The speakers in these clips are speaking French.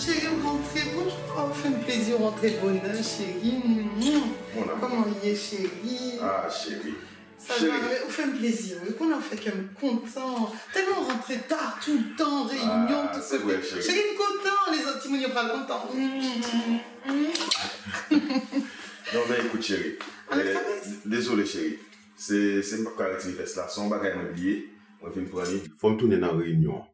Chérie, vous rentrez, bonjour, vous fait plaisir de rentrer de bonne heure, chérie. Comment il est, chérie? Ah, chérie. Ça va, vous fait plaisir, qu'on en fait comme content. Tellement rentré tard, tout le temps, réunion, tout ça. C'est vrai, chérie. Chérie, content, les autres timonios pas contents. Non, mais écoute, chérie. Désolé, chérie. C'est pas correct de faire cela. Son bagage m'a oublié. On fait une prendre. Faut me tourner dans la réunion.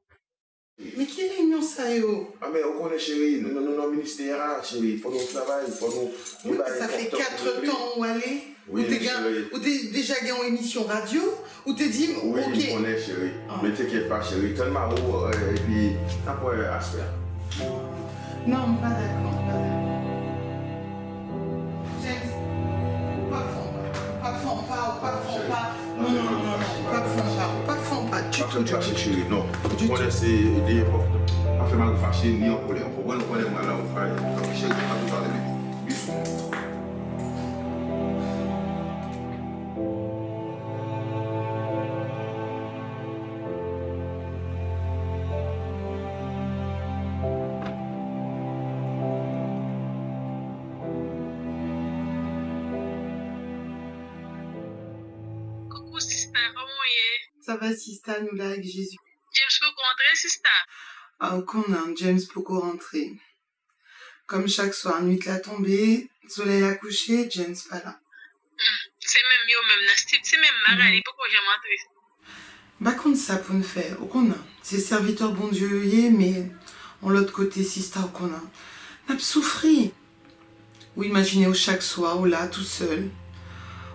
Mais quelle réunion ça est? Ah, mais on connaît, chérie. Nous sommes au ministère, chérie. Il faut nous travailler. Il faut nous. Oui, ça fait 4 temps où aller. Oui, ou t'es déjà gagné en émission radio, ou t'es dit, oui, ok. Oui, on est, chérie. Mais t'inquiète pas, chérie. Tellement haut, et puis, après, à se faire. Non, pas d'accord, pas d'accord. James, pas de fond pas. Non, pas de fond pas. Tu pas me fâcher, chérie, non. On laisse les important. Pas faire mal fâcher, ni en colère. On va nous mal là, on va faire. Chérie, pas tout parler. Coucou, Sista, comment est? Ça va, Sista, nous là avec Jésus. James peut rentrer, Sista? Ah, qu'on a, James peut rentrer. Comme chaque soir, nuit la tombée, soleil a couché, James pas là. C'est même yo, même Nastip, c'est même Magali, pourquoi j'ai rentré? Bah, qu'on ça pour nous faire, au qu'on a. C'est serviteur bon Dieu, mais on l'autre côté, Sista, au qu'on a. N'a pas souffri. Ou imaginez, chaque soir, ou là, tout seul.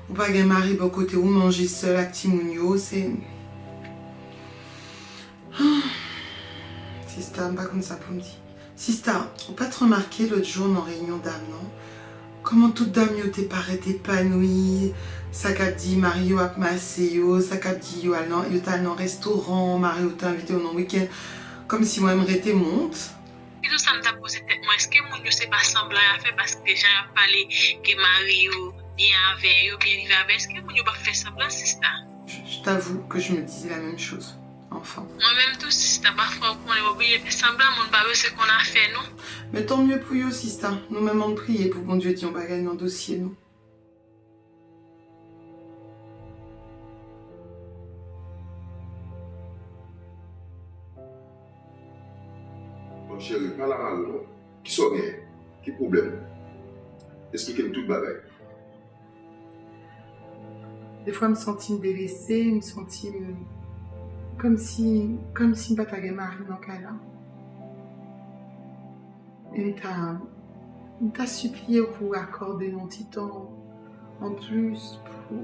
Ou pas un mari bon côté, ou manger seul avec Timounio, c'est. Sista, pas comme ça pour me dire. Sista, ou pas te remarquer l'autre jour en réunion d'âme, non? Comment toute dame yo t'es paraît épanouie, ça qu'a dit Mario a massé yo, ça qu'a dit yo t'as dans restaurant, Mario t'a invité au week-end, comme si moi j'aimerais te monte. Et tout ça me t'a posé tête, moi, est-ce que mon Dieu c'est pas semblant à faire parce que déjà a parlé que Mario bien avec yo, bien vivre avec, est-ce que mon Dieu pas fait semblant, Sista? Je t'avoue que je me disais la même chose, enfin. Moi-même tout, Sista, parfois on est obligé de faire semblant, mon baveux ce qu'on a fait, non? Mais tant mieux pour yo, Sista. Nous-mêmes on prier pour bon Dieu on va gagner dans le dossier, nous. Bon, chérie, parle à Mario, non? Qui sont bien? Qui problème? Expliquez-nous tout le bagage. Des fois, je me sentis délaissée, je me sentis comme si je ne pas mari dans le cas là. Et t'as supplié pour accorder mon petit temps en plus pour.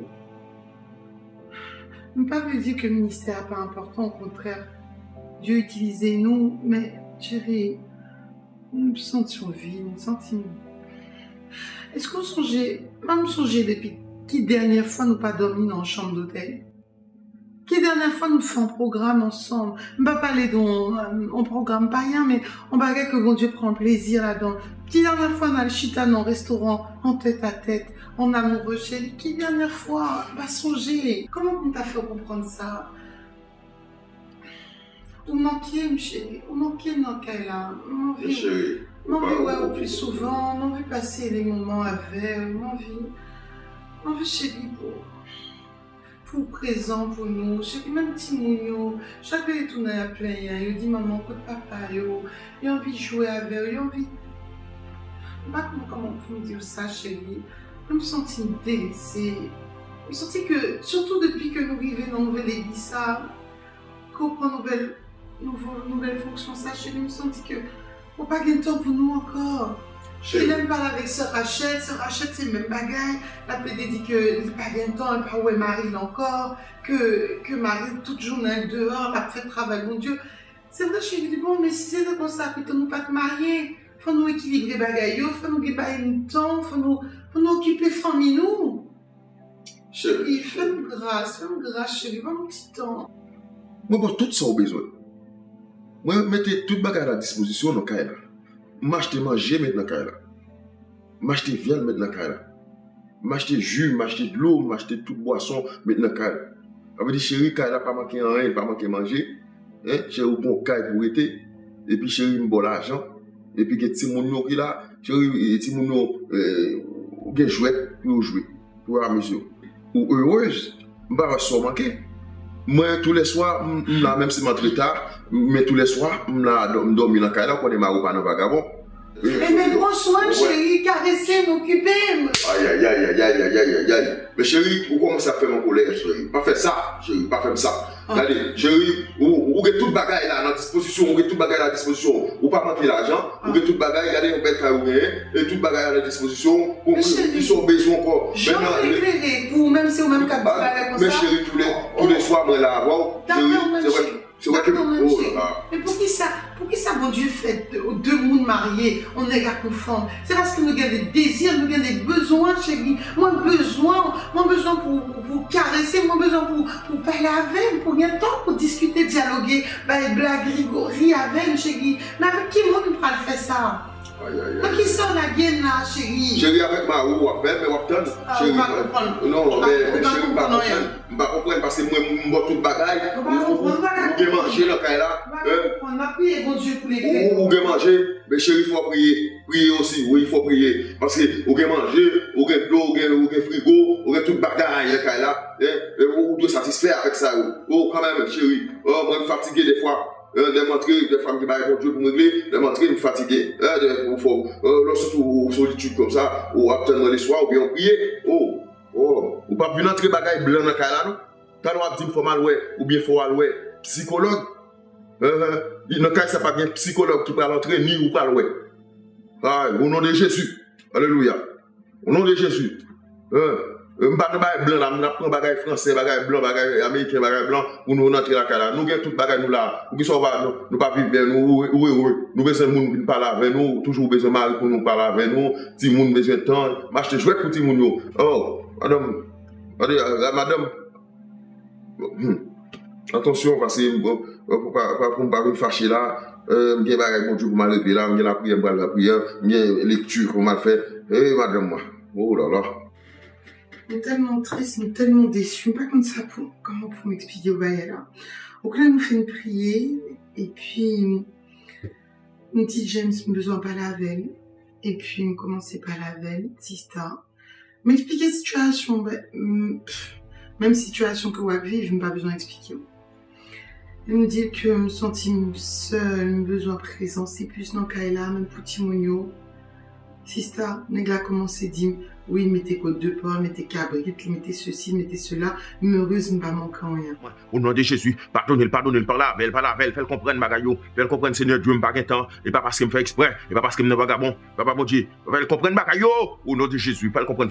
Je ne pas veut dire que le ministère n'est pas important, au contraire. Dieu utilisait nous, mais chérie, nous me sentions vides, nous me sentions. Est-ce qu'on songeait, même songeait depuis qui dernière fois nous pas dormi dans une chambre d'hôtel? Qui dernière fois nous faisons un programme ensemble? On va pas parler d'un programme pas rien, mais on va dire que bon Dieu prend plaisir là-dedans. Qui dernière fois on a le chita dans un restaurant, en tête à tête, en amoureux chérie? Qui dernière fois va songer? Comment on t'a fait comprendre ça? On manquait, chérie, on manquait dans quel là? Chérie. On veut ouais, plus souvent, on veut passer les moments avec, on veut chérie pour présent pour nous, chérie, même Timounio, chaque fois tout à plein, il dit maman, écoute papa, il a envie de jouer avec, il a envie. Pas comment on peut me dire ça, chérie, je me sentis délaissée, je me sentis que, surtout depuis que nous vivons dans une nouvelle église, ça, qu'on prend nouvelle fonction, ça, chérie, je me sentis que On n'a pas de temps pour nous encore. Je n'aime pas avec Sœur Rachel. Sœur Rachel, c'est le même bagaille. La PD dit que n'a pas de temps, elle pas où est Marie encore. Que Marie, toute journée dehors, la fait travail, mon Dieu. C'est vrai, je dis bon, mais si c'est comme ça, que nous pas te marier, faut nous équilibrer bagaille, faut nous gagner un temps, faut nous occuper famille nous. Chérie, fais-moi grâce, chérie, pas mon petit temps. Moi, pour tout ça au besoin. Moi, mettez toute bagaille à la disposition dans le cas là. M'acheter manger maintenant dans le cas là. M'acheter viande maintenant dans le cas là. M'acheter jus, m'acheter de l'eau, m'acheter toute boisson maintenant dans le cas là. Ça veut dire, chérie, quand elle n'a pas manqué en rien, pas manqué manger. Hein, chérie, bon caille pour été. Et puis, chérie, me bon l'argent. Et puis, que petit moun qui là, chérie, petit moun qui jouet pour jouer. Pour la mesure. Ou heureuse, je ne vais pas se manquer. Moi, tous les soirs, même si je suis tard, mais tous les soirs, je dors dans la caille là, quand je suis pas dans le vagabond. Mais prends soin, chérie, caresser, m'occuper. Aïe. Mais chérie, vous commencez à faire mon colère, chérie. Pas faire ça, chérie, pas faire ça. Regardez, chérie, vous avez tout le bagage là à disposition, vous avez tout le bagage à la disposition. Vous pas manquer l'argent, vous avez tout le bagage, regardez, vous faites carouer, et tout le bagage à la disposition, ils ont besoin encore. J'en éclairé pour, même si vous même cap comme ça. Mais chérie, tous les soirs, moi là, chérie, c'est vrai que. Oh là là. Mais pour qui ça, mon Dieu, fait deux mondes mariés, on est gars conforme. C'est parce que nous avons des désirs, nous avons des besoins, chérie. Moi, besoin pour caresser, moi, besoin pour parler avec, pour bien temps, pour discuter, dialoguer, blague, rigoler avec, chérie. Mais avec qui moi, nous pourra faire ça? Mais qui sort la gaine là, chérie? Chérie, avec ma roue, on va faire, mais on va chérie, non, mais chérie, je ne vais pas comprendre parce que moi, je bois tout le bagaille. Vous pouvez manger dans le cas là. On a prié, bon Dieu, pour les clés. Vous pouvez manger, mais chérie, il faut prier. Prier aussi, oui, il faut prier. Parce que vous pouvez manger, vous avez de l'eau, vous avez frigo, vous avez tout le bagaille dans le cas là. Vous devez satisfaire avec ça. Oh, quand même, chérie. Oh, moi, je suis fatigué des fois. Des femmes qui m'ont bon Dieu pour me régler, de montrer me fatiguer. Lorsque solitude comme ça, ou attendre les soirs, ou bien prier. Ou pas venir entrer bagaille blanc dans le cas là, non? Quand on a dit qu'il faut mal, ou bien il faut aller, psychologue. Dans le cas, ce n'est pas bien psychologue qui peut l'entrer, ni ou pas le au nom de Jésus. Alléluia. Au nom de Jésus. Je ne pas de blanc là, je prends bagage français, bagage blanc, bagage américain, bagage blanc, pour nous entrer là. Nous avons tout bagage nous là. Pour que nous pas vivre bien, nous besoin de monde qui parle avec nous, toujours besoin de mari pour nous parler avec nous, si monde besoin de temps, m'acheter jouet pour ti moun. Oh, madame, attention parce que pour pas me fâcher là, bien bagage bon Dieu pour m'arrêter là, bien la prière, bien lecture pour mal faire. Madame moi. Oh là là. On est tellement triste, on est tellement déçus. Pas comme ça, comment pour m'expliquer au bail là. Donc là, nous fait une prière, et puis, mon petit James me besoin pas la veille, et puis, me commençait pas la veille, Sista. M'expliquer la situation, même situation que vous vivre, je n'ai pas besoin d'expliquer. Elle me dit que je me sentis seule, me besoin de présence, c'est plus dans le cas là, même pour Timonio. Sista, Négla commencé à dire, oui, mettez côte de porc, mettez cabrite, mettez ceci, mettez cela, heureuse, ne pas manquer rien. Au nom de Jésus, pardonnez-le par la veille, fais-le comprendre, Magayo, fais-le comprendre, Seigneur Dieu, je ne pas temps, et pas parce qu'il me fait exprès, et pas parce qu'il me n'est pas vagabond, papa mon Dieu, fais-le comprendre, Magayo, au nom de Jésus, fais-le comprendre,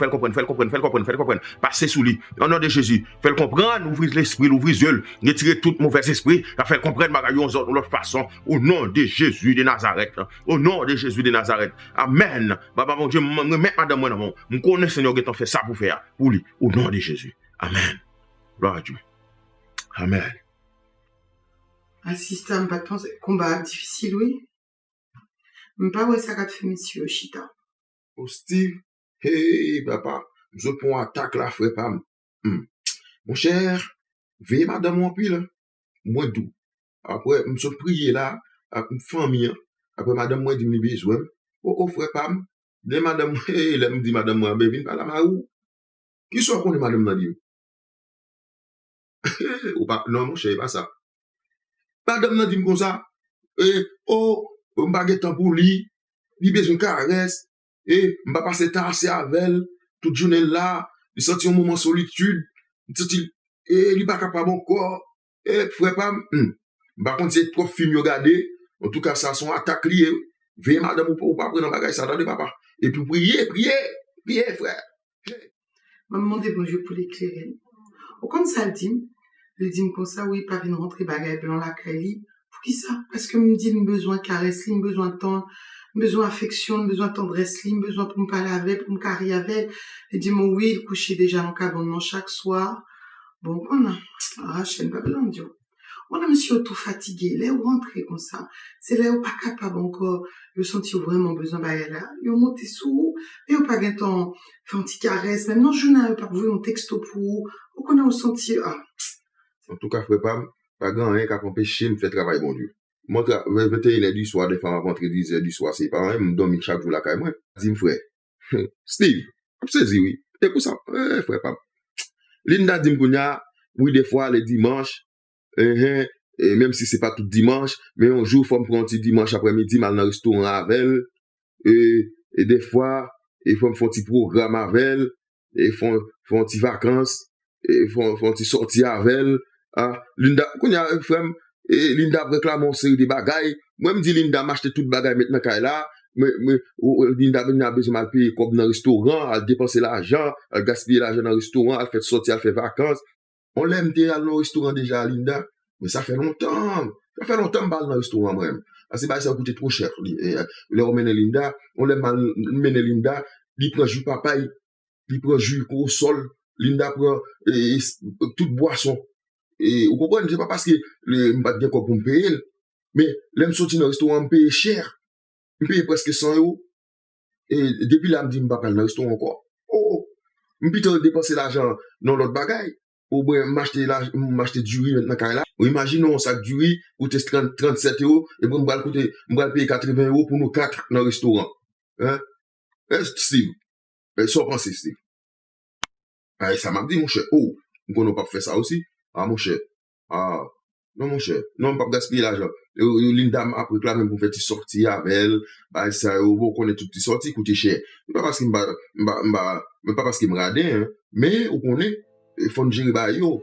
passez sous lui, au nom de Jésus, fais-le comprendre, ouvrez l'esprit, ouvrez les yeux, retirez tout mauvais esprit, fais-le comprendre, Magayo, de l'autre façon, au nom de Jésus de Nazareth, au nom de Jésus de Nazareth, amen, papa mon Dieu, je remets madame moi dans mon connais Seigneur qui t'a fait ça pour faire, pour lui, au nom de Jésus, amen, gloire à Dieu. Amen. Assistant, pas de penser. Combat difficile, oui. Mais pas où ça va te faire, monsieur Chita. Oh, Steve. Hey, papa. Je prends attaque là, frère Pam. Mon cher, veillez madame mon pile. Moi, doux. Après, je suis prié là, avec une famille. Après, madame moi dit, me besoin. Oh, frère Pam. Les madame, hey, elle me dit, madame moi, ben, viens pas là, où? Qui soit qu'on est madame m'a dit? Non, mon cher, pas ça. Madame n'a dit comme ça. On va pas temps pour lui. Il besoin de caresse. On va passer temps assez avec elle. Toute journée là. Il sentit un moment de solitude. Il n'est pas capable encore. Frère, par contre, c'est trop film regarder. En tout cas, ça sont attaques liées. Veillez madame ou pas prendre bagage ça attendez papa. Et puis priez frère. M'a demandé bon Dieu pour l'éclairer. Ou comme ça le dit comme ça oui pas venir rentrer bagage blanc la Kali. Pour qui ça? Parce que me dit me besoin caresse, me besoin de temps, besoin affection, besoin tendresse, besoin pour me parler avec, pour me carrer avec. Il dit mon oui, il couchait déjà dans le cabonnement chaque soir. Bon, on a Rachel pas besoin de Dieu. On a monsieur tout fatigué, là où rentrer comme ça. C'est là où pas capable encore de sentir vraiment besoin de là. Il monte sous, et où pas gain temps, fait un petit caresse, même non, je n'ai pas vu un texto pour, ou qu'on a au sentier, En tout cas, frère pas grand rien qu'à empêcher me faire travail bon Dieu. Moi, 21h du soir, des fois, rentrer 10h du soir, c'est pas rien, me dormir chaque jour là, quand même. Dis-moi, frère. Steve, saisi, oui. Et pour ça, frère, pas. Linda dit oui, des fois, les dimanches, et même si c'est pas tout dimanche, mais un jour, faut me prendre un petit dimanche après-midi, mal dans le restaurant avec elle, et des fois, il faut me faire un petit programme avec elle, et font un petit vacances, et font un petit sortie avec elle, ah, Linda, quand il y a un frère, et Linda réclame une série de bagailles, moi, me dit Linda m'acheter toute bagaille maintenant qu'elle est là, mais Linda a besoin de payer comme dans le restaurant, elle dépenser l'argent, elle gaspiller l'argent dans le restaurant, elle fait sortir, elle fait vacances. On l'aime déjà dans le restaurant déjà, Linda, mais ça fait longtemps. Ça fait longtemps que je dans le restaurant moi-même. Parce que ça coûte trop cher. Là, on mène Linda, on l'aime mener Linda, il prend jus papaye, il prend jus au sol, Linda prend toute boisson. Et vous comprenez, c'est pas parce que je ne pas bien quoi pour me payer, mais l'aime sortir dans le restaurant, me paye cher. Je paye presque 100 €. Et depuis là, je me dis, je ne vais pas dans le restaurant encore. Je peux dépenser l'argent dans l'autre bagaille. Ou bien m'acheter du riz maintenant là. Imaginons un sac du riz coûte 37 €, et puis je vais payer 80 € pour nous 4 dans le restaurant. Hein? Steve, ça pense Steve. Ça m'a dit mon cher, on ne peut pas faire ça aussi. Mon cher. Non mon cher, non, on ne peut pas gaspiller l'argent. Linda m'a réclamé pour faire des sorties avec elle. Ça, on connaît toutes les sorties, coûte cher. Pas parce qu'il pas parce qu'il me rade, hein, mais on connaît. Il faut gérer yo.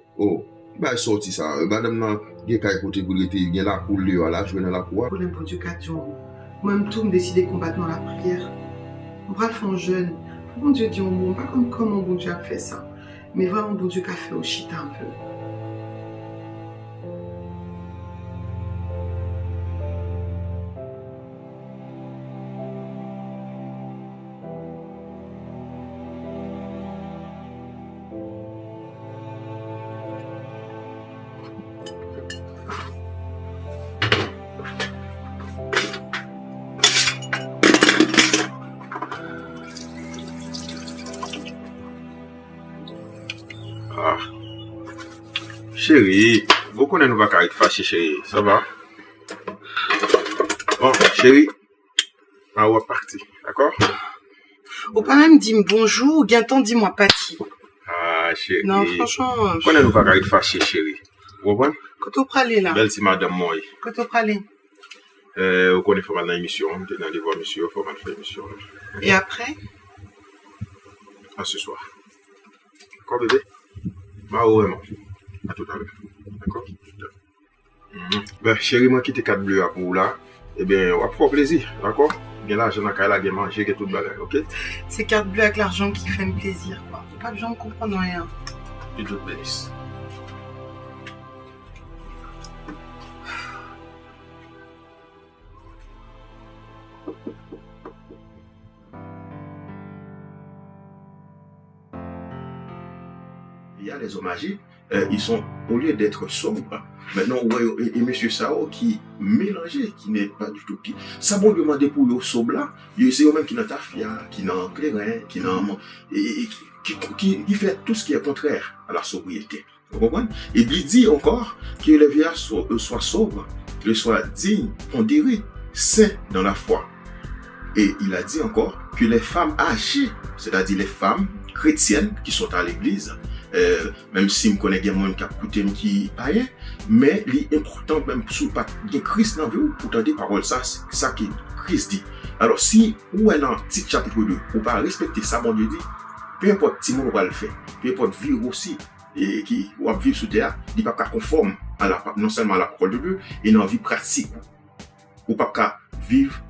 Sorti ça. Madame nan, gen kay côté pour l'été, gen la cour à la jouer dans la cour. Pour le bon Dieu 4 jours. Moi-même tout me décider de combattre dans la prière. On va le faire jeune. Bon Dieu dit on pas comme comment bon Dieu a fait ça. Mais vraiment bon Dieu qu'a fait au chita un peu. Chérie, vous connaissez nous pas être fâché, chérie, ça va? Bon, chérie, on va partir, d'accord? Ou pas même dire bonjour, ou bien temps dis-moi Pati. Chérie. Non, franchement. Connaissez nous pas être fâché, chérie. Vous comprenez? Quand on pralé là. Belle si madame moi. Quand on pralé. Vous connaissez faut mal dans l'émission, on est dans les voix monsieur, faut mal faire l'émission. Et après? À ce soir. D'accord, bébé? Vraiment. À tout à l'heure. D'accord? Ben, chérie, moi, quitte 4 bleus à pour là. Eh bien, on va faire plaisir. D'accord? Bien là, j'en ai qu'à la manger, que tout le bagage. Ok? C'est carte bleue avec l'argent qui fait plaisir, quoi. Pas besoin de comprendre rien. Et tout bénisse. Il y a les hommages, ils sont, au lieu d'être sombres, maintenant, ouais, et M. Sao qui mélangé, qui n'est pas du tout. Ça bon demander pour le sobre là, c'est eux-mêmes qui n'ont pas fia, qui n'ont clairin, qui fait tout ce qui est contraire à la sobriété. Vous comprenez? Et il dit encore que les vieillards soient sobres, qu'ils soient dignes, pondérés, saints dans la foi. Et il a dit encore que les femmes âgées, c'est-à-dire les femmes chrétiennes qui sont à l'église, même si je connais des gens qui écoutent qui païen, mais l'important même sous pas de Christ dans vous pour entendre parole ça que Christ dit. Alors si ou est dans petit chapitre 2, ou pas respecter ça mon Dieu dit, peu importe si on va le faire, peu importe vivre aussi et qui va vivre sous terre, il pas conforme à la non seulement à la parole de Dieu et dans la vie pratique. Ou pas vivre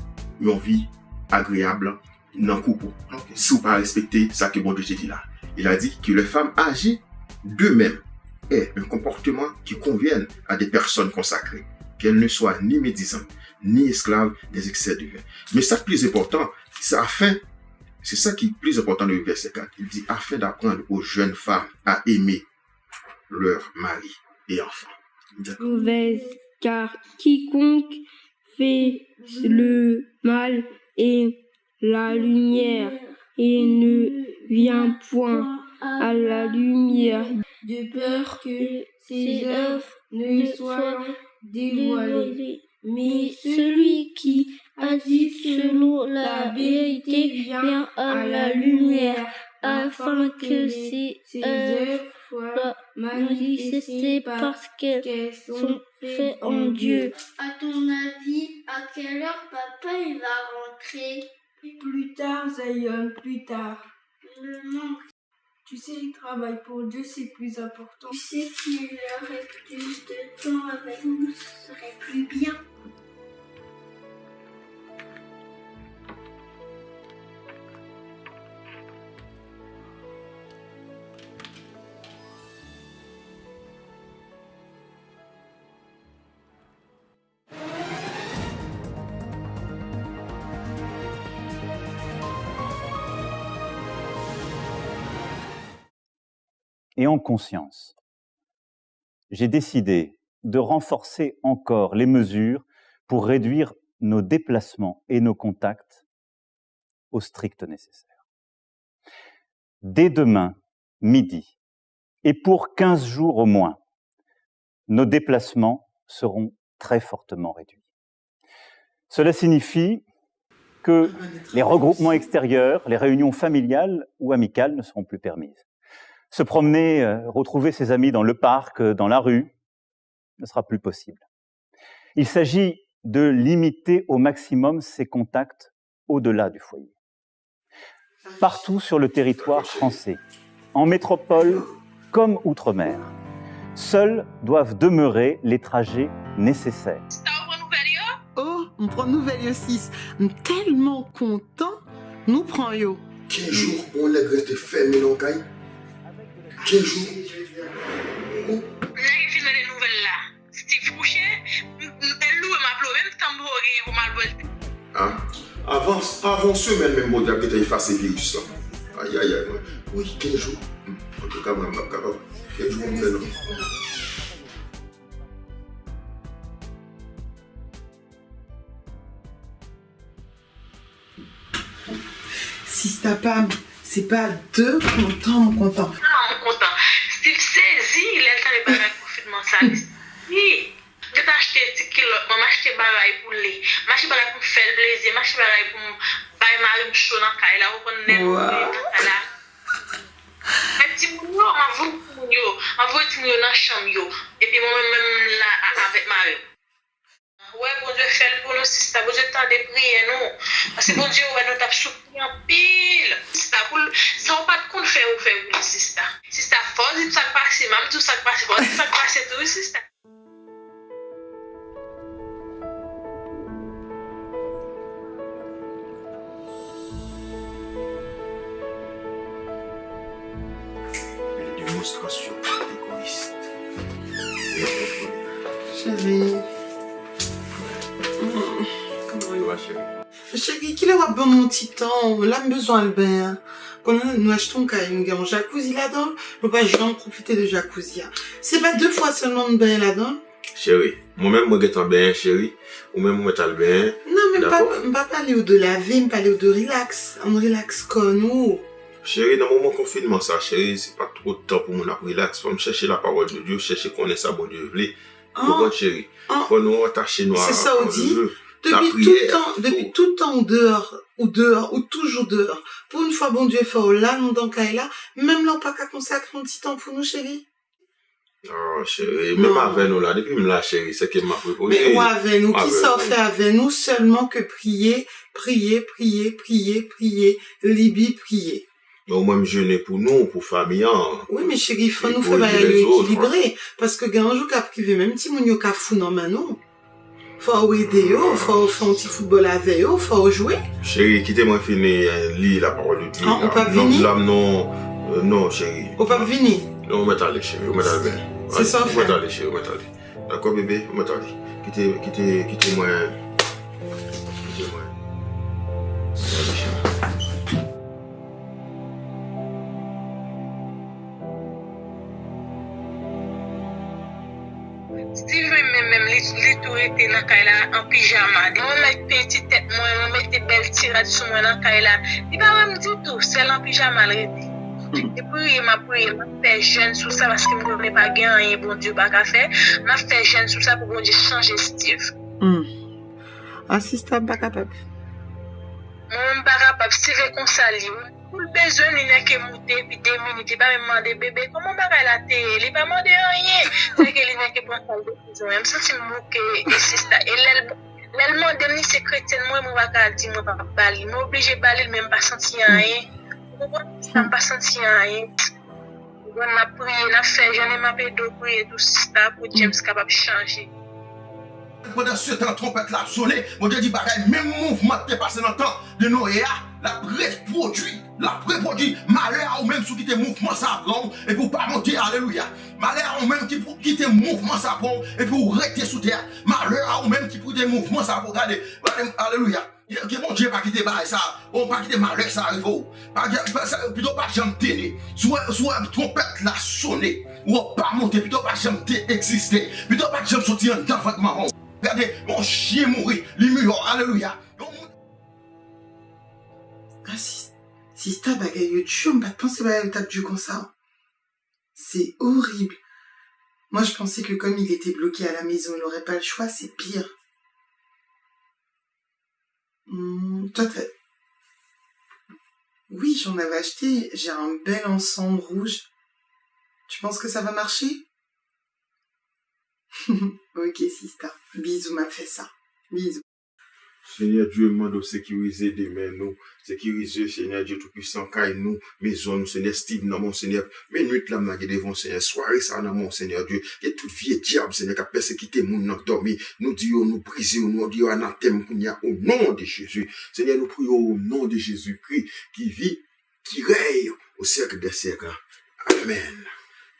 une vie agréable dans le couple. Si vous ne respectez ça que bon Dieu te dit là. Il a dit que les femmes agissent d'eux-mêmes et un comportement qui convienne à des personnes consacrées, qu'elles ne soient ni médisantes, ni esclaves des excès de vin. Mais ça le plus important, c'est ça qui est plus important dans le verset 4. Il dit, afin d'apprendre aux jeunes femmes à aimer leur mari et enfants. Mauvaise, car quiconque fait le mal est la lumière et ne vient point à la lumière de peur que ses œuvres ne soient dévoilées. Mais celui qui agit selon la vérité vient à la lumière afin que ses œuvres soient manifestées parce qu'elles sont faites en Dieu. À ton avis, à quelle heure papa il va rentrer? Plus tard, Zion, plus tard. Le manque. Tu sais, le travail pour Dieu, c'est plus important. Tu sais qu'il aurait plus de temps avec nous, ce serait plus bien. Et en conscience, j'ai décidé de renforcer encore les mesures pour réduire nos déplacements et nos contacts au strict nécessaire. Dès demain, midi, et pour 15 jours au moins, nos déplacements seront très fortement réduits. Cela signifie que les regroupements extérieurs, les réunions familiales ou amicales ne seront plus permises. Se promener, retrouver ses amis dans le parc, dans la rue, ne sera plus possible. Il s'agit de limiter au maximum ces contacts au-delà du foyer. Partout sur le territoire français, en métropole comme outre-mer, seuls doivent demeurer les trajets nécessaires. Oh, on prend nouvelle aussi. Je suis tellement content. Nous prenons yo. 15 jours pour les rester fermés dans le caille. 15 jours. Là, il finit les nouvelles là. Steve Couché, elle loue ma plo, même tambour ou mal. Hein? Avant semaine même, mon diable était effacé virus là. Aïe aïe aïe. Oui, 15 jours. En tout cas, moi, je suis capable. 15 jours, on fait non. Si t'as pas, c'est pas deux contents, mon content. Non, mon content. Steve saisi, il est allé par le confinement, ça. Oui. Je t'ai acheté un petit kilo, je m'ai acheté bagaille pour lui. Je m'ai acheté bagaille pour faire plaisir, je m'ai acheté bagaille pour faire Marie chaud dans le cas. Là, vous connaissez là. Un petit boulot, je vais dans la chambre. Et puis, moi-même là, avec Marie. Ouais, bon Dieu, fait pour nous, si c'est bon Dieu, t'as des prières, non. Parce que bon Dieu, ouais, nous t'as souffert en pile. Si ça va pas de compte faire ou faire, oui, si ça. Si ça force, si ça passe, même tout ça passe, si ça passe, tout, si ça. Une démonstration égoïste. Chérie. Comment il va, chérie? Chérie, qu'il a bon mon petit temps. Là, besoin de bain. Quand nous achetons un jacuzzi là-dedans, nous pas jamais profiter de jacuzzi. C'est pas 2 fois seulement de bain là-dedans. Chérie, moi-même, je suis en bain, chérie. Ou même, moi, je suis en bain. Non, mais pas parler de laver, mais parler de relax. On relax comme nous. Chérie, dans le moment confinement, ça, chérie, c'est pas trop de temps pour moi de relax. Faut me chercher la parole de Dieu, chercher qu'on est ça, bon Dieu. Pourquoi, chérie? Faut nous attacher nous à c'est ça, on dit. Depuis tout le temps, ou toujours dehors. Pour une fois, bon Dieu, fait là, nous, dans le là, même là, pas qu'à consacrer un petit temps pour nous, chérie. Oh, chérie, même avec nous, là, depuis là, chérie, c'est qu'elle m'a proposé. Mais où avec nous? Qui ça fait avec nous? Seulement que prier, Libye, prier. Mais au moins, jeûner pour nous, pour famille. Oui, mais chérie, il faut nous faire équilibrer. Parce que, un jour, qu'à priver, même si mon yo ka fou, non, mais non. Faut aider, faut faire un petit football avec eux, faut jouer. Chérie, quittez-moi finir, lire la parole de Dieu. On peut venir? Non, chérie. On peut venir? Non, on va t'aller, chérie, on va t'aller. C'est ça, on va t'aller, chérie, on va t'aller. D'accord, bébé, on va t'aller. Quittez-moi. Quittez-moi. Allez, chérie. Steve même li tout était dans la en pyjama. Moi mettre petite tête moi mettre belle tirade sur moi dans la. Il pas me dire tout, c'est en pyjama là. Et puis m'a fait jeune sur ça parce que je ne connais pas rien bon Dieu pas qu'à faire. M'a fait jeune sur ça pour bon Dieu changer Steve. Assistant pas capable. Moi pas capable Steve comme ça li. Pour le besoin il n'a que monter puis 2 minutes il pas me demander bébé comment va la télé, il pas demander rien. C'est que il n'a que prendre sa décision. Même si c'est moi que assistant et l'allemand demande c'est chrétien moi va pas dire moi pas baler. Moi obligé baler même pas sentir rien. Ça pas senti rien. On a prié, on a fait, j'en ai ma pédo prié tout ça pour James capable de changer. Pendant ce temps, trompette l'a sonné, mon Dieu dit bagaille, même mouvement qui est passé dans le temps de Noé, la reproduit, malheur ou même sous quitter mouvement ça prend, et pour pas monter, alléluia. Malheur ou même qui pour quitter mouvement ça prend, et pour rester sous terre. Malheur ou même qui pour quitter mouvement ça pour regarder, alléluia. Que mon Dieu pas quitter ça, on pas quitter malheur ça arrive. Plutôt pas jamais tenir. Soit trompette l'a sonné, ou pas monter, plutôt pas jamais exister, plutôt pas jamais sortir dans votre marron. Regardez, mon chien mourit, l'immuable, alléluia. Ah, si ta bagaille Dieu, on va pas penser à l'étape du comme ça. C'est horrible. Moi, je pensais que comme il était bloqué à la maison, il n'aurait pas le choix, c'est pire. Toi, t'as... Oui, j'en avais acheté. J'ai un bel ensemble rouge. Tu penses que ça va marcher? Ok, Sista. Bisous, m'a fait ça. Bisous. Seigneur Dieu, demande de sécuriser demain nous, sécuriser Seigneur Dieu Tout-Puissant, car nous, maison, nous, Seigneur Steve, non, mon Seigneur, minute là, nous devons, Seigneur, soirée, ça, non, mon Seigneur Dieu, et tout vieux diable, Seigneur, qui a persécuté moun, nous, dormi, nous disons, nous brisons, nous disons, anathème, qu'on y a, au nom de Jésus. Seigneur, nous prions au nom de Jésus-Christ, qui vit, qui règne au siècle des siècles. Amen.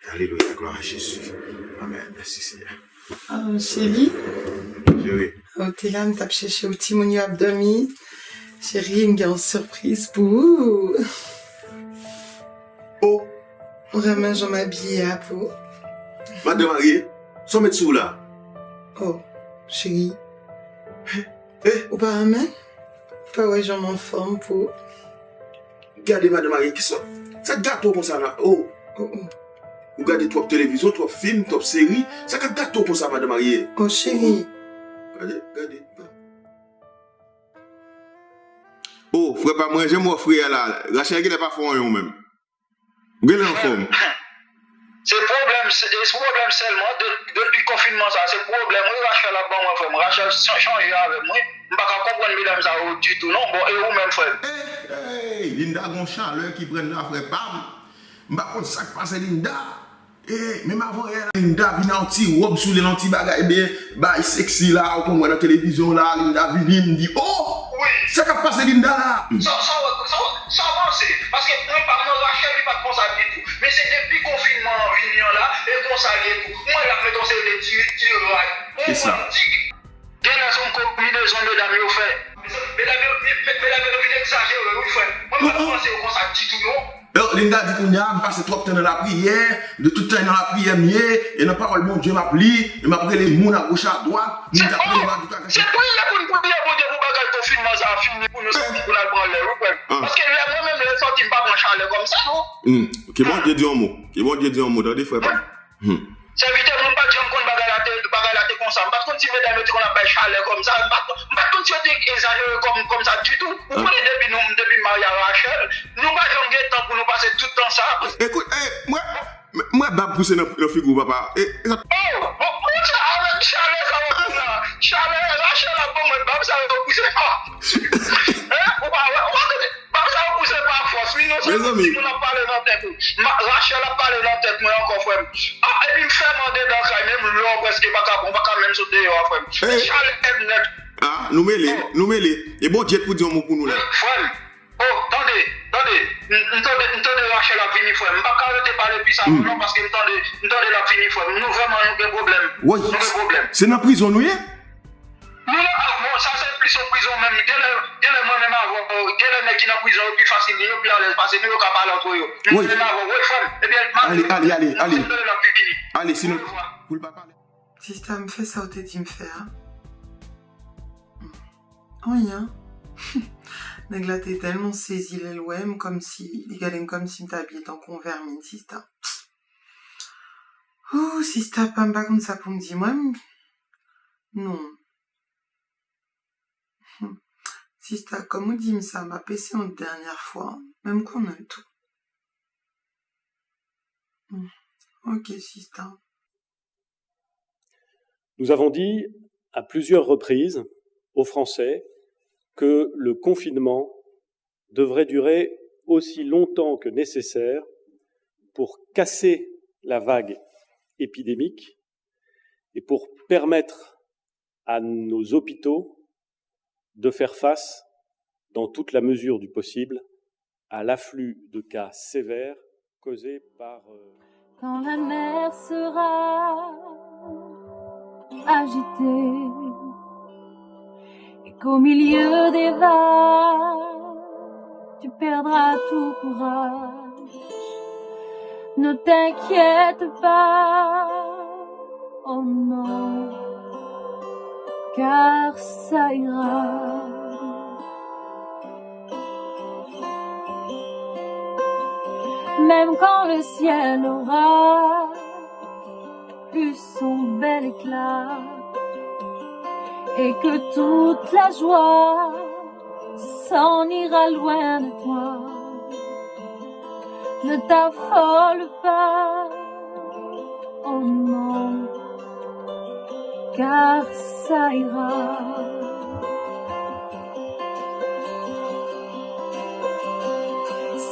Alléluia, gloire à Jésus. Amen. Merci, Seigneur. Chérie. Chérie. Oh, t'es là, m't'a cherché au petit monu abdomen. Chérie, une grande surprise pour vous. Oh. Vraiment, j'en m'habille à pour. Madame Marie, sans mettre sous là. Oh, chérie. Ou pas un main? Pas ouais, j'en m'en forme pour. Regardez, Madame Marie, qui sont. Ça gâteau comme ça là. Oh. Vous regardez trop télévision, trop film, trop série. Ça gâteau pour ça, Madame Marie. Oh, chérie. Regardez. Oh, frère, pas moi, j'aime mon frère là. Rachel, il n'est pas fort en même. Vous êtes en forme. C'est le problème seulement, depuis le confinement, ça, c'est le problème. Oui, Rachel a bon, moi, frère. Rachel change avec moi. Je ne peux pas comprendre, mesdames, ça, du tout, non? Bon, et vous même, frère. Hey, Linda, gon chaleur qui prenne là, frère, bam. Je ne sais pas ça qui passe, Linda. Même avant, Linda vient en petit robe sous les petits bagages, bien, bah, sexy là, ou comme moi dans la télévision là, Linda vient, me dit, oh! Oui. Ça qui passe, Linda là. Ça avance, parce que moi, par exemple, Rachel, il n'est pas comme ça du tout. Mais c'est depuis le confinement, là, et comme ça, et tout. Moi, là, mettons, c'est des tirs, C'est ça. Quelle est son combinaison, mesdames, vous faites? Mesdames, vous exagérez, vous faites. Moi, je pense que c'est comme ça, du tout, non? Linda dit qu'on a passé trop de temps dans la prière, de tout le temps dans la prière, et la parole bon Dieu m'a pris, et m'a pris les mots à gauche à droite. C'est prière pour nous prier pour Dieu pour bagarre le confinement, ça a fini pour nous sortir pour la prendre l'air. Parce que moi-même, je ne sortis pas mon chalet comme ça, non? Qui bon Dieu dit un mot, dans des frères. C'est vite, je ne pas dire qu'on bagarre la tête comme ça. Parce que si vous avez qu'on a pas chalet comme ça, je ne pas continuer exagérer comme ça du tout. Vous voyez, depuis Maria Rachel, nous n'avons pas de temps pour nous passer tout le temps ça. Écoute, moi, je pousser dans le figure, papa. Oh, ça avec chalet, ça va là. Chalet, Rachel, la bombe, ça va pousser pas. Ça va pousser par force. Mais non, si on a parlé dans tête. Rachel a parlé dans tête, moi encore, frère. Ah, et puis, me fait demander dans le même l'eau, presque pas même sauter, frère. Charles net. Ah, nous mêlés. Et bon, Dieu pour dire un mot pour nous là. Frère. Oh, attendez, Rachel a fini, frère. Je ne vais pas arrêter de parler plus ça, non, parce que attendez la fini, frère. Nous, vraiment, nous avons des problèmes. Oui, c'est dans la prison, nous, hein? Non, ça c'est plus en prison même. Dès moi-même avant, dès les mecs qui sont en prison, plus facile, plus à l'aise, parce que nous, nous parler entre eux. Oui. Eh bien, allez, sinon, vous ne pas parler. Sista me fait ça, t'es dit me faire. Rien. Nèg là, t'es tellement saisi l'OM comme si, les galènes comme si m'habillait en convermine, Sista. Oh, Sista, pas comme ça pour me dire, moi, non. Sista, comme on dit ça, m'a passé en dernière fois, même qu'on a le tout. Ok, Sista. Nous avons dit à plusieurs reprises aux Français que le confinement devrait durer aussi longtemps que nécessaire pour casser la vague épidémique et pour permettre à nos hôpitaux de faire face, dans toute la mesure du possible, à l'afflux de cas sévères causés par... Quand la mer sera agitée et qu'au milieu des vagues, tu perdras tout courage, ne t'inquiète pas, oh non, car ça ira. Même quand le ciel aura plus son bel éclat et que toute la joie s'en ira loin de toi, ne t'affole pas, oh non, car ça ira.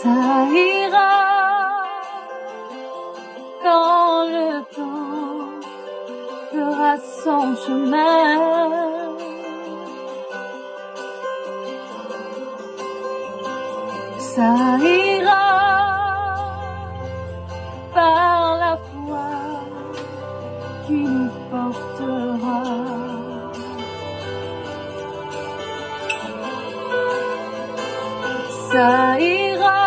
Ça ira quand le temps fera son chemin. Ça ira par la foi qui nous portera. Ça ira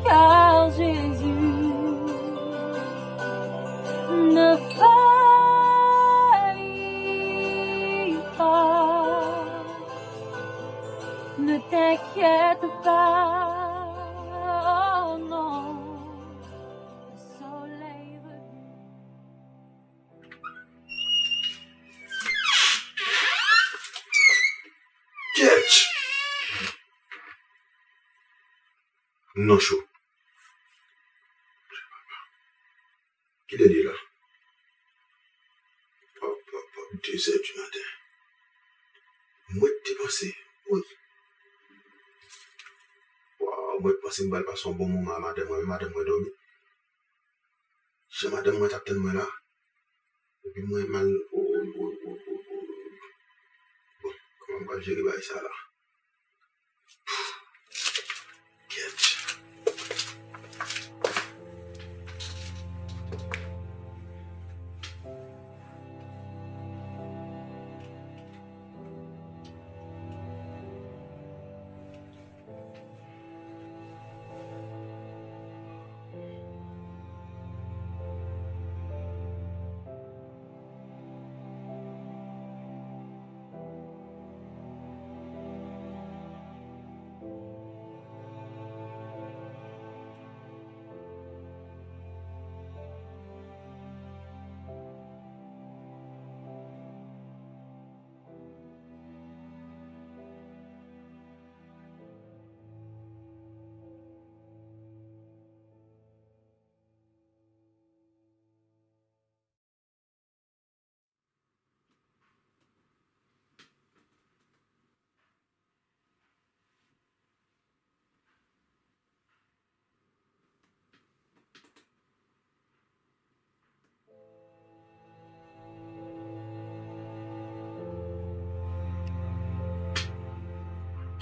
car Jésus ne faillit pas. Ne t'inquiète pas, oh non, le soleil revient. Catch! Non chaud. Qu'il est là? 2 heures du matin. Moi, t'es pensé? Oui. Wow, moi, je pense que je vais passer un bon moment à madame, moi, dormi. J'ai madame, moi, t'as tellement là. Et puis, moi, mal. Bon, comment on va gérer ça là? Catch.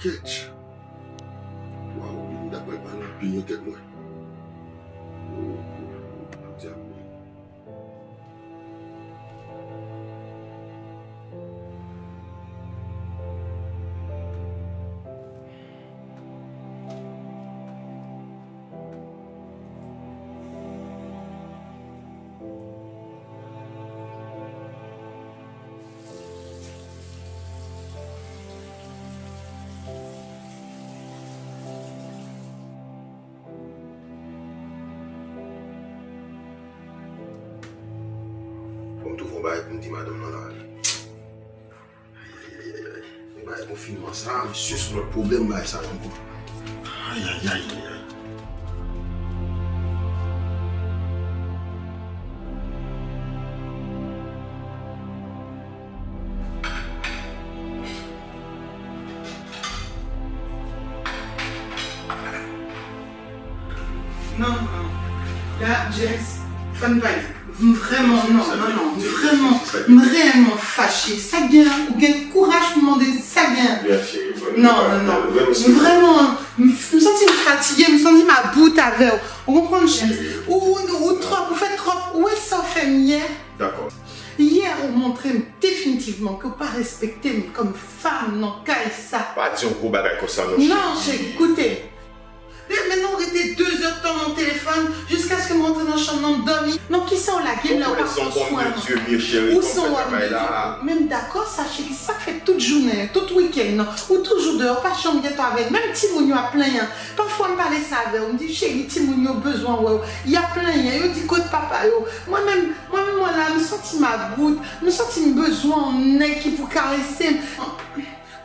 Catch. Waouh, d'accord, pas là. Puis, il y a quelqu'un. Comme tout le monde me dit madame dans la aïe, aïe, confinement ça, monsieur, sur notre problème, bah, ça encore. Aïe, aïe, aïe, aïe. Non, non. Là, James, fun pas. Vraiment, non, vraiment fâché. Ça vient, ou bien courage pour demander, ça vient. Non. Vraiment, je me sens fatiguée, je me sens ma boute avec. Vous comprenez, ou trop, vous faites trop. Où est-ce que ça fait hier? D'accord. Hier, on montrait définitivement que vous pas respecté comme femme, non, qu'à ça. Pas dire un gros bagage comme ça, non, j'ai écouté. Maintenant, on était 2 heures de temps dans le téléphone jusqu'à ce que je rentre dans la chambre dormir. Non, qui sont là, qui là, pas son soin. Où sont là? Même d'accord, sachez que ça fait toute journée, tout week-end, ou toujours dehors, pas chambre gâteau avec. Même Timounio a plein. Parfois, on me parle ça avec. On me dit, chérie, Timounio besoin, ouais. Il y a plein. Il dit, côté papa, moi-même, là, je me sens ma goutte, je me sens besoin, qui pour caresser.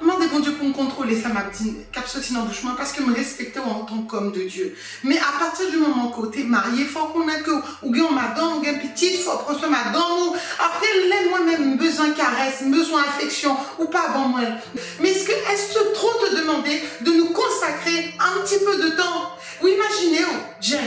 Demandez bon Dieu pour me contrôler, ça m'a dit, cap sorti dans bouche parce que me respecter en tant qu'homme de Dieu. Mais à partir du moment où tu es marié, il faut qu'on ait que, ou bien madame, ou bien petite, il faut prendre madame, ou après, là, moi-même, besoin de caresse, besoin d'affection, ou pas bon moi. Mais est-ce que trop te demander de nous consacrer un petit peu de temps? Ou imaginez, James,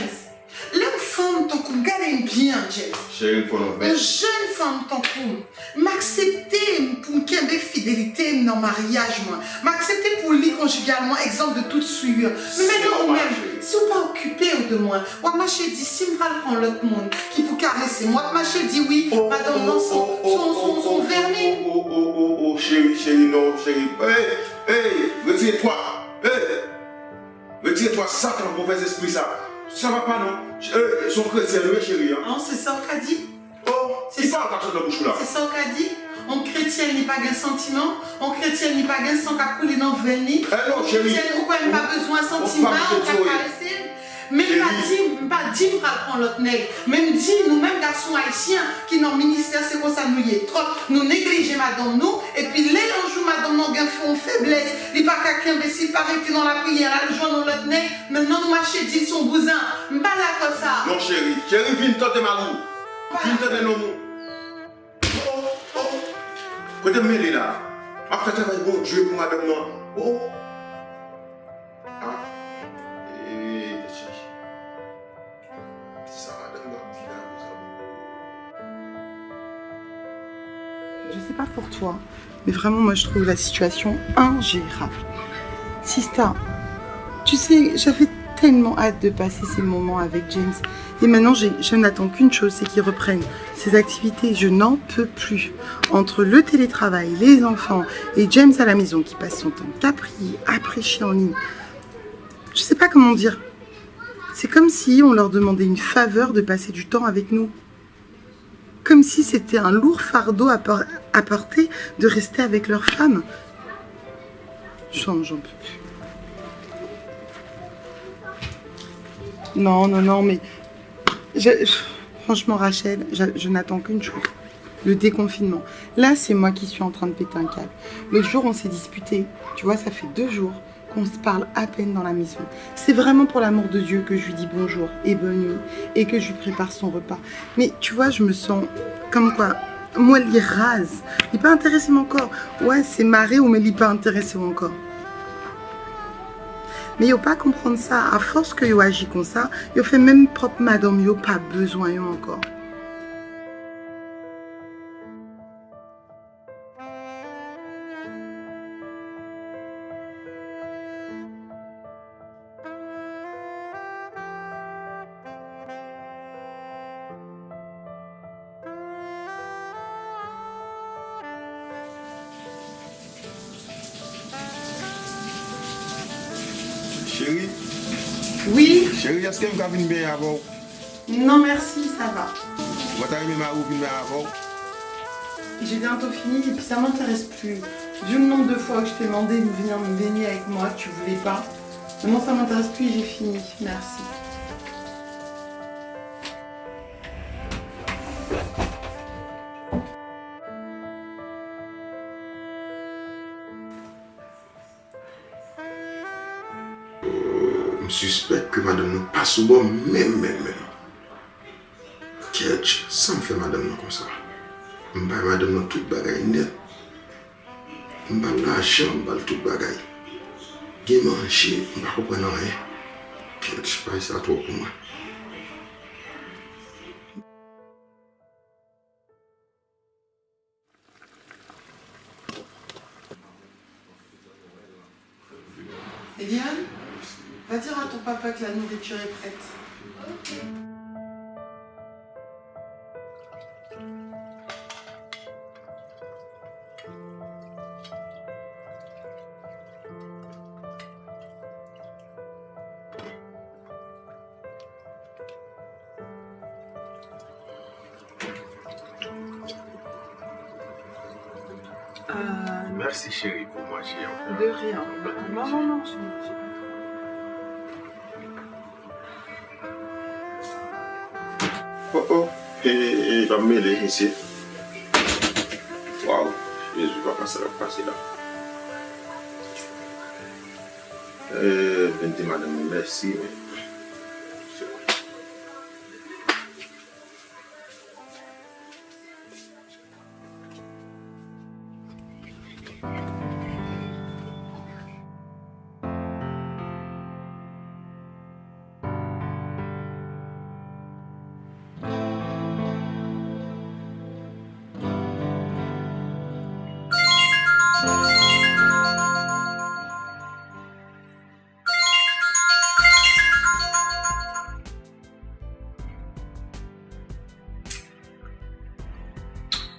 les femmes, tant qu'on gagne bien, James. Une jeune femme, tant qu'on m'accepter pour qu'il y ait des fidélités dans le mariage, moi. M'accepter pour lui conjugalement, exemple de toute suivre. Mais maintenant, même, si vous pas occupé de moi, moi, ma chérie dit, si je prends l'autre monde qui vous caresser, moi, ma chérie dit oui, madame, dans son vernis. Chérie, non, chérie. Hey, retire-toi. Retire-toi, Satan, mauvais esprit, ça. Ça va pas, non? Son chrétien, le chéri. Hein? Non, c'est ça qu'a dit. C'est ça dans la bouche là. C'est ça qu'a dit. On chrétien n'est pas un sentiment. On chrétien n'est pas un sang qui a coulé dans le vernis. Non, chérie. On n'a pas besoin de sentiment, on t'a caressé. Même pas dit, on va prendre l'autre nègre. Même dit, nous-mêmes garçons haïtiens qui dans le ministère, c'est comme ça nous y est. Trop, nous négligeons madame nous, et puis les jours madame nous avons faiblesse. Il n'y a pas quelqu'un qui pas arrêté dans la prière, là, le joint dans l'autre nègre. Maintenant, nous marchons dit son bousin. Je ne pas là comme ça. Non, chérie, viens tenter ma roue. Viens tenter nos mots. Quand tu me mêles là, après tu vas bon Dieu pour madame moi. Je sais pas pour toi, mais vraiment moi je trouve la situation ingérable. Sista, tu sais, j'avais tellement hâte de passer ces moments avec James. Et maintenant, je n'attends qu'une chose, c'est qu'il reprenne ses activités. Je n'en peux plus. Entre le télétravail, les enfants et James à la maison qui passe son temps à prier, à prêcher en ligne. Je sais pas comment dire. C'est comme si on leur demandait une faveur de passer du temps avec nous. Comme si c'était un lourd fardeau à porter de rester avec leur femme. J'en peux plus. Non, mais... franchement, Rachel, je n'attends qu'une chose. Le déconfinement. Là, c'est moi qui suis en train de péter un câble. L'autre jour, on s'est disputé. Tu vois, ça fait 2 jours qu'on se parle à peine dans la maison. C'est vraiment pour l'amour de Dieu que je lui dis bonjour et bonne nuit et que je lui prépare son repas. Mais tu vois, je me sens comme quoi, moi, il rase. Il n'est pas intéressé encore. Ouais, c'est marré ou mais il n'est pas intéressé encore. Mais il ne faut pas comprendre ça. À force que vous agissez comme ça, vous fait même propre madame, vous pas besoin encore. Chérie, Oui? chérie, est-ce que je vais venir bien avant? Non, merci, ça va. Vous avez ma roue venir avant? J'ai bientôt fini et puis ça m'intéresse plus. Vu le nombre de fois que je t'ai demandé de venir me baigner avec moi, tu voulais pas. Maintenant ça m'intéresse plus et j'ai fini. Merci. Je suspecte que madame n'a pas souvent même. Ketch, ça me fait madame non comme ça. Je vais madame dans toute bagaille net. Je vais l'argent, je vais tout bagaille. Je vais manger, je ne vais pas comprendre rien. Ketch, pas ça trop pour moi. Eliane, va dire à ton papa que la nourriture est prête. Merci chérie pour manger. De rien. Non, Oh, il va me mêler ici. Waouh, Jésus va passer là. Bente madame, merci.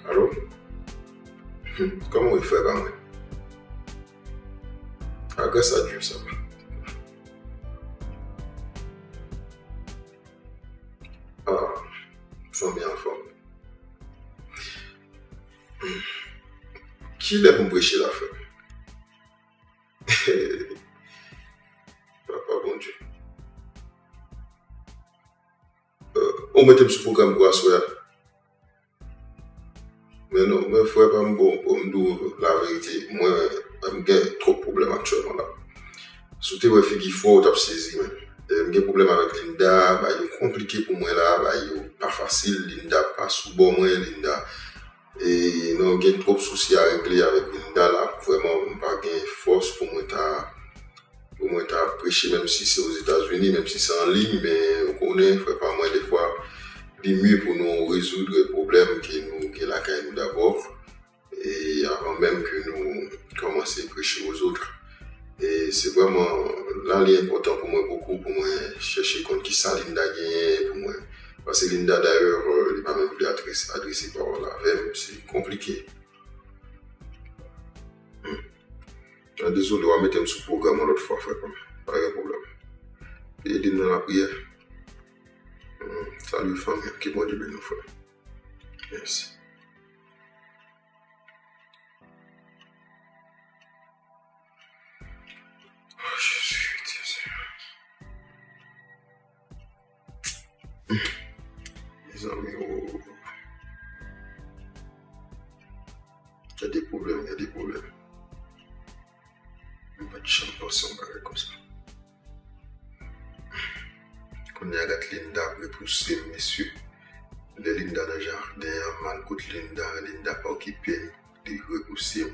Allô? Comment il fait quand même? Ah, grâce à Dieu, ça va. Ah, sont bien en forme. Qui l'a pour me prêcher la fin? Papa, bon Dieu. On mettait ce programme pour asseoir. Mais non, mais frère, pas bon pour me dire la vérité. Moi, j'ai trop de problèmes actuellement là. Surtout les filles qui font, t'as saisi. J'ai des problèmes avec Linda, bah, il est compliqué pour moi là, bah, il est pas facile, Linda, pas sous bon moi, Linda. Et non, j'ai trop de soucis à régler avec Linda là, vraiment, pas de force pour moi t'as prêché, même si c'est aux États-Unis, même si c'est en ligne, mais on connaît, frère, pas moi, des fois, c'est mieux pour nous résoudre les problèmes que la caille nous d'abord, et avant même que nous commençons à prêcher aux autres. Et c'est vraiment là l'important pour moi, beaucoup, pour moi, chercher contre qui ça Linda gagne, pour moi. Parce que Linda d'ailleurs, il n'est pas même voulu adresser par là, c'est compliqué. Désolé, on va mettre un sous-programme l'autre fois, frère, pas de problème. Et aidez-nous dans la prière. Salut famille, qui bon Dieu bénisse nous, frère. Merci. Oh Jésus, les amis, oh. Il y a des problèmes. Pas de chance passer en barre comme ça. Quand il y a Linda repoussée, messieurs, les Linda dans le jardin, mal contre Linda pas occupée, de repousser.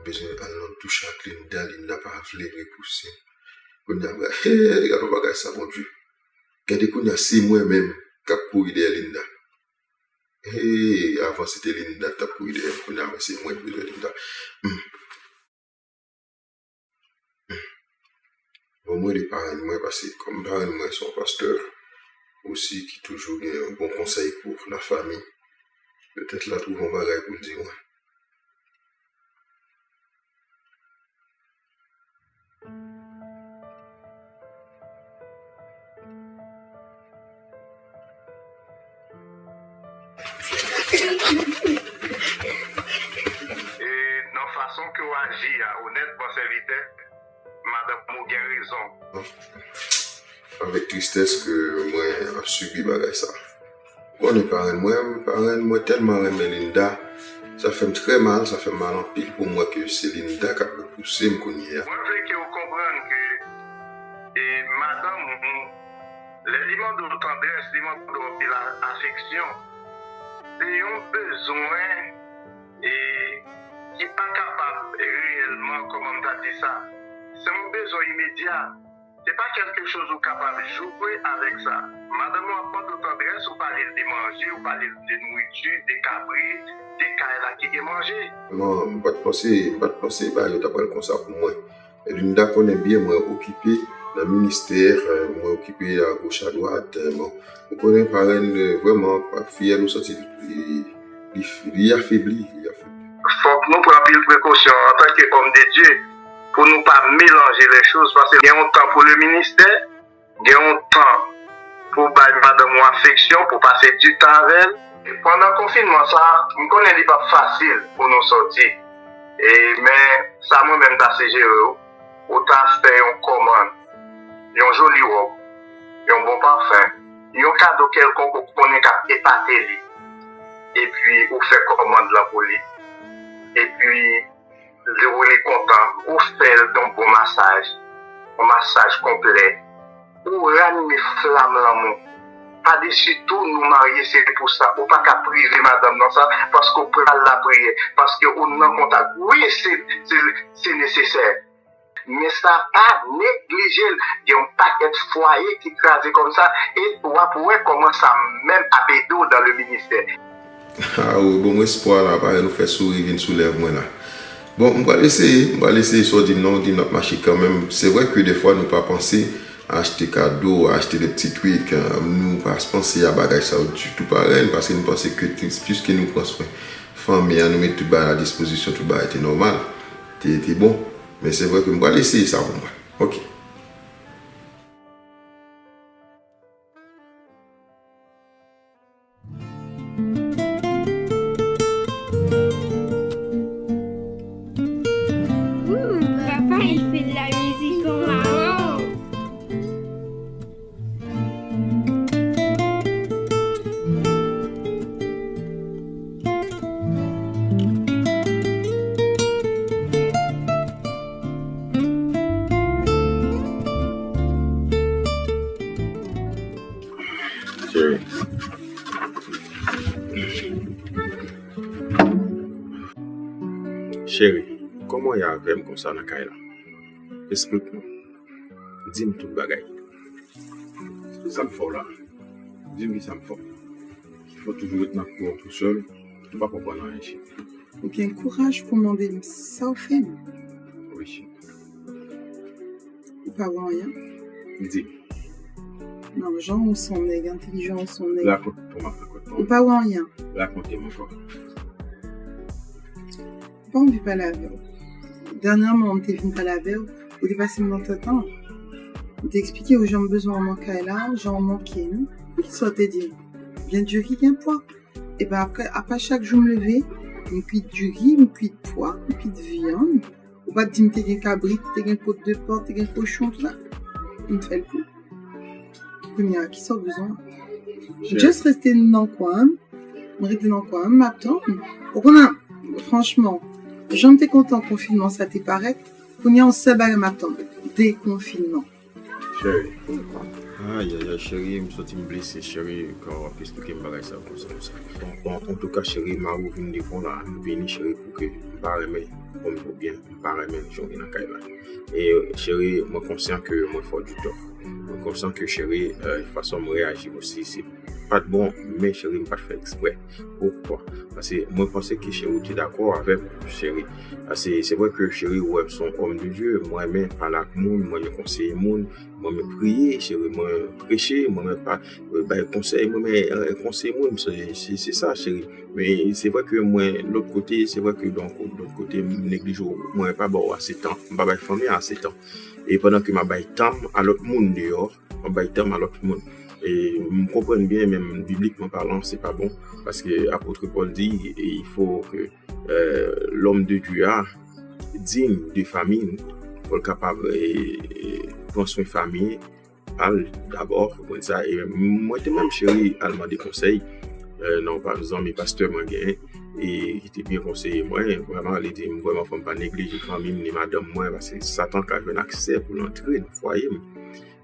Besoin de toucher à Linda pas voulu repousser. Quand il y a regarde le bagage ça, mon Dieu. Regardez qu'on y a 6 mois même, qui a couru derrière Linda. Et avant c'était Linda qui a couru derrière, qu'on y a 6 mois de Linda. Bon, moi, les parents, moi, parce que comme parents, moi, sont pasteurs, aussi, qui toujours ont un bon conseil pour la famille. Peut-être là, trouver un bagage pour le dire, ouais. agi honnêtement serviteur, madame m'a bien raison. Avec tristesse que moi j'ai subi bagay ça. Quand les parents moi tellement aimé Linda, ça fait très mal, ça fait mal en pile pour moi que c'est Linda qui a poussé me connaître. Moi je veux que vous compreniez que et madame l'élément de tendresse, l'élément de l'affection, c'est un besoin et qui n'est pas capable réellement, comme on t'a dit ça. C'est un besoin immédiat. C'est pas quelque chose où capable de jouer avec ça. Madame, on pas de tendresse, ou parler de manger, ou parler de nourriture, des cabris, des cailles qui ont mangé. Non, pas de penser, bah, je t'apprends comme ça pour moi. Et Linda connaît bien, moi, occupé dans le ministère, moi, occupé à gauche, à droite. Bon, on connaît par elle, vraiment, fille, elle nous sortit, il affaibli. Faut que nous prenions précaution en tant qu'homme de Dieu. Pour ne pas mélanger les choses, parce qu'il y a un temps pour le ministère, il y a un temps pour madame ou affection, pour passer du temps avec elle. Et pendant le confinement, ça, je connais qu'il n'est pas facile pour nous sortir. Mais ça, moi-même, dans ces jeux, autant fait une commande, une jolie robe, un bon parfum, un cadeau quelconque qu'on connaît qu'à épater. Et puis, on fait commande là pour lui. Et puis, vous êtes content, vous faites un bon massage, un massage complet, vous ramenez flamme l'amour. Par-dessus tout, nous marier, c'est pour ça. Vous pas qu'à priver madame dans ça, parce qu'on peut la prier, parce qu'on est en contact. Oui, c'est nécessaire. Mais ça pas négliger. Il y a un paquet de foyers qui crasent comme ça, et on va pouvoir commencer même à bédo dans le ministère. Ah oui, bon espoir là, bah, nous fait sourire, nous soulève moi là. Bon, on va laisser sur dire non, dire notre marché quand même. C'est vrai que des fois, nous pas penser à acheter cadeaux, à acheter des petits trucs. Nous pas penser à bagage ça du tout pareil, parce que nous pensons que plus que nous prenons famille, nous mettre tout bas à disposition, tout bas était normal, c'était bon. Mais c'est vrai que on va laisser ça pour moi. Ok. Papa, il fait de la musique comme maman. Chérie. Chérie, comment y a avec comme ça dans la là? Explique-moi. Dis-moi tout le bagage. Ça me fait là. Dis-moi ça me fait. Il faut toujours être dans le cours tout seul. Tu ne vas pas comprendre rien, chérie. Ou bien courage pour demander ça au fait. Oui, chérie. Ou pas avoir rien. Dis. Non, les gens ont son nègre, intelligent son nègre. Raconte-moi. Ou pas avoir rien. Racontez-moi encore. Pas envie de parler avec vous. Dernièrement, on était venu parler avec vous. On est passé notre temps. On t'a expliqué aux gens besoin de manquer là, gens manquaient, non? Qui sortait dire, bien du riz, bien poids. Et ben après chaque jour me lever, une cuite du riz, une cuite de pois, une cuite de viande. Ou pas dire, t'es un cabrit, t'es un pot de porc, t'es un cochon, tout ça. Il me fait le coup. Qui sort besoin. Juste rester dans le coin, m'attendre. Franchement, j'en étais content, confinement, ça t'est pareil. On y en sait pas m'attendre. Déconfinement. Chérie. Aïe, chérie, je me suis blessé, chérie, quand on peut expliquer me ça comme ça. En tout cas, chérie, ma roue vient de fond là, je viens chérie pour que je parle comme bien, je parle j'en ai dans la là. Et chérie, moi conscient que moi faut du tort. Moi conscient que chérie, façon de réagir aussi, c'est pas de bon, mais chérie, je ne pas faire exprès. Pourquoi? Parce que moi je pensais que chérie, tu es d'accord avec chérie. C'est vrai que chérie, ouais, son homme de Dieu, moi-même, parler avec le monde, moi je conseille le monde, moi me prier, chérie, moi prêcher, moi me pas conseil, moi me conseiller le monde, c'est ça chérie. Mais c'est vrai que moi, l'autre côté, c'est vrai que donc l'autre côté, néglige, moi pas bon assez de temps, pas ma famille assez de temps. Et pendant que ma baille temps à l'autre monde dehors, ma baille temps à l'autre monde. Et je comprends bien, même bibliquement parlant, c'est pas bon. Parce que l'apôtre Paul dit, il faut que l'homme de Dieu digne de famille, il faut être capable de prendre soin de famille, parle d'abord, comme ça. Et moi, même chérie, elle m'a des conseils. Non, par exemple, mes pasteurs m'ont gagné et il était bien conseillé. Moi, vraiment, il était vraiment, faut pas négliger quand même les madame, moi, parce que Satan a un accès pour l'entrer dans le foyer.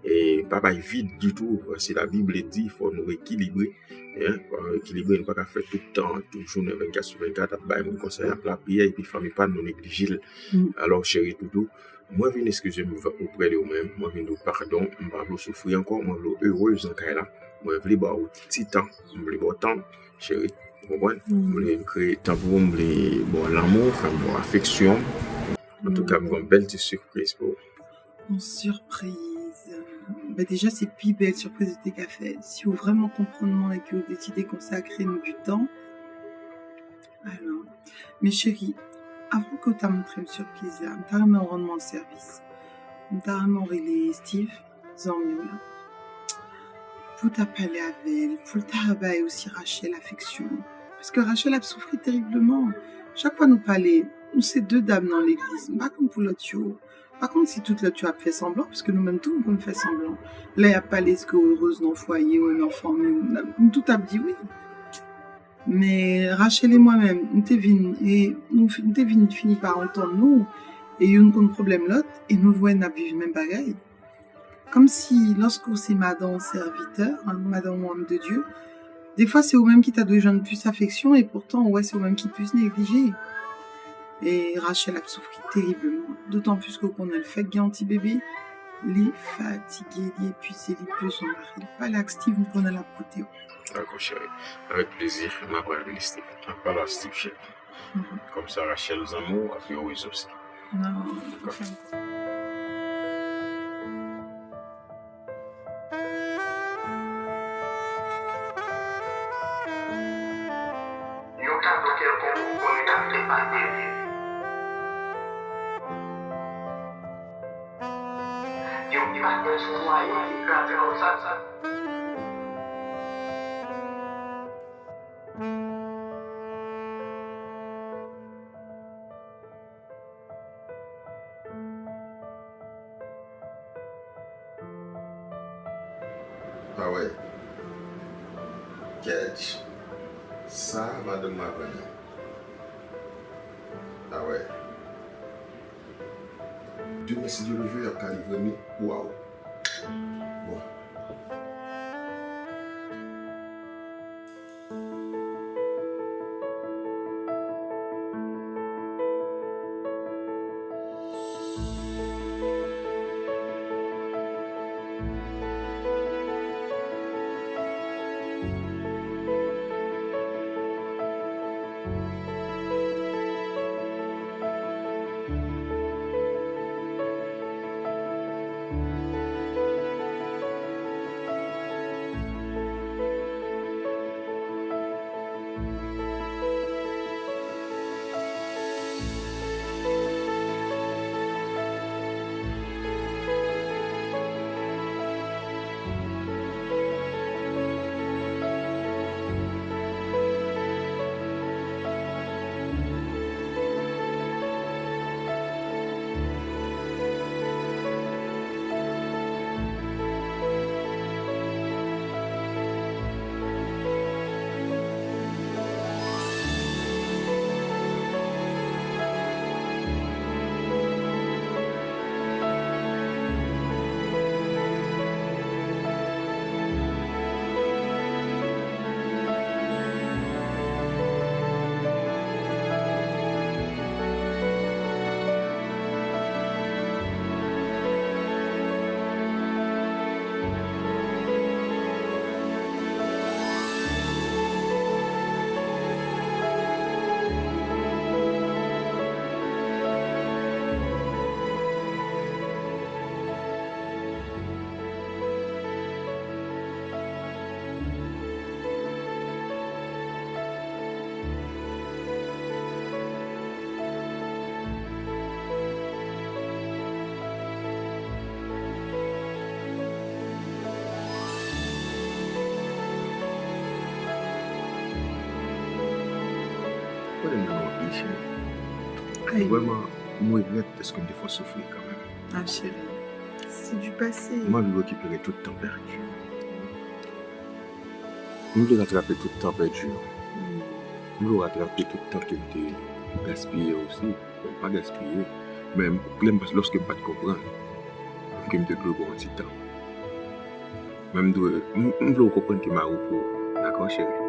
Et pas vide du tout, parce que la Bible dit il faut nous équilibrer. Pour équilibrer, ne pas faire tout le temps, toujours 24 sur 24, à mon conseil à la prière, et puis famille pas nous négliger. Alors, chérie Toutou, moi, je viens excuser-moi auprès de vous-même, moi, je viens de pardon, je ne vais pas souffrir encore, moi, je suis heureuse en cas là. Moi, je veux avoir un petit temps, je veux avoir temps, chérie, vous comprenez? Je veux créer temps pour vous, je veux l'amour, l'affection. En tout cas, une belle surprise pour vous. Une surprise. Ben déjà, c'est plus belle surprise de tes cafés. Si vous vraiment comprendre et que vous décidez de consacrer nous du temps, alors, mes chéris, avant que tu aies montré une surprise là, tu as vraiment rendement de service. Tu as vraiment relé Steve, Zormio là. Pour t'as parlé avec elle, pour t'as aussi Rachel affection. Parce que Rachel a souffert terriblement. Chaque fois nous parler, nous c'est deux dames dans l'église. Pas comme pour l'autre. Par contre, si toute l'autre a fait semblant, parce que nous-mêmes tout, on fait semblant. Là, il n'y a pas les heureuse dans le foyer ou un enfant, nous tout a dit oui. Mais Rachel et moi-même, nous t'es fini par entendre nous, et nous avons un problème l'autre, et nous voyons à vivre même pareil. Comme si, lorsque c'est madame serviteur, madame homme de Dieu, des fois c'est vous-même qui t'a donné de plus affection, et pourtant, ouais, c'est vous-même qui plus négliger. Et Rachel a souffert terriblement, d'autant plus qu'on a le fait qu'il y a un petit bébé, il est fatigué, il est épuisé, il peut son mari, il n'est pas là que Steve, qu'on a la beauté. D'accord, chérie. Avec plaisir, je m'appelle Steve. Je m'appelle Steve, chérie. Comme ça, Rachel, aux amours, a priori aussi. Non, Ah ouais. Catch. Ça, madame Marvin. Ah ouais. Dieu merci, Dieu le veut, il a livré. Waouh. Bon. Vraiment, Moi, je regrette parce que des fois souffrir quand même. Ah, chérie, c'est du passé. Moi, je veux récupérer tout le temps perdu. Je veux rattraper tout le temps perdu. Je veux rattraper tout le temps qui était gaspillé aussi. Pas gaspillé, mais lorsque je ne comprends pas, je me dis que je un petit temps. Même je veux comprendre que je suis d'accord, chérie.